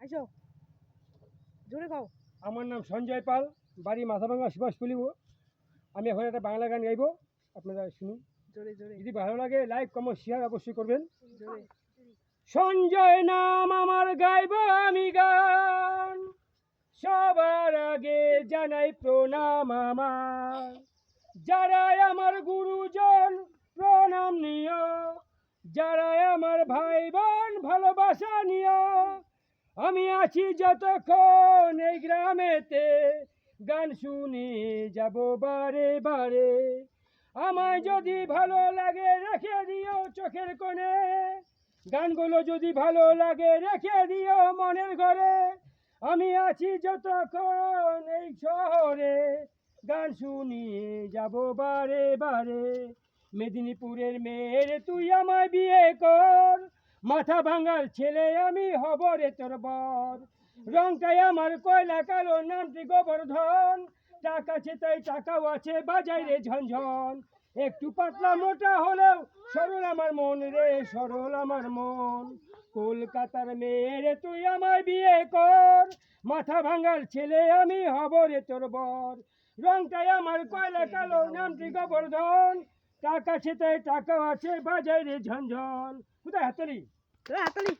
আইসো জোরে খাও। আমার নাম সঞ্জয় পাল, বাড়ি মাথাভাঙ্গা সুভাষপল্লী। আমি এখন একটা বাংলা গান গাইবো, আপনারা শুনুন। জোরে জোরে যদি ভালো লাগে লাইক কমেন্ট শেয়ার অবশ্যই করবেন। জোরে। সঞ্জয় নাম আমার, গাইবো আমি গান। সবার আগে জানাই প্রণাম আমার, যারা আমার গুরুজন প্রণাম নিও, যারা আমার ভাই বোন ভালোবাসা নিও। আমি আছি যতক্ষণ এই গ্রামেতে, গান শুনি যাব বারে বারে। আমায় যদি ভালো লাগে রেখে দিও চোখের কোণে, গানগুলো যদি ভালো লাগে রেখে দিও মনের ঘরে। আমি আছি যতক্ষণ এই শহরে, গান শুনিয়ে যাব বারে বারে। মেদিনীপুরের মেয়ের তুই আমায় বিয়ে কর, মাথা ভাঙার ছেলে আমি হব রে তোর বর। রংটাই আমার কয়লা কালো, নামটি গোবর্ধন, টাকা আছে তাই টাকাও আছে বাজাই রে ঝনঝন। একটু পাতলা মোটা হলেও সরল আমার মন রে, সরল আমার মন। কলকাতার মেয়ের তুই আমায় বিয়ে কর, মাথা ভাঙার ছেলে আমি হব রে তোর বর। রংটাই আমার কয়লা কালো, নামটি গোবর্ধন, টাকা আছে তাই টাকাও আছে বাজাই রে ঝনঝন। কোথায় হাততালি? হাততালি।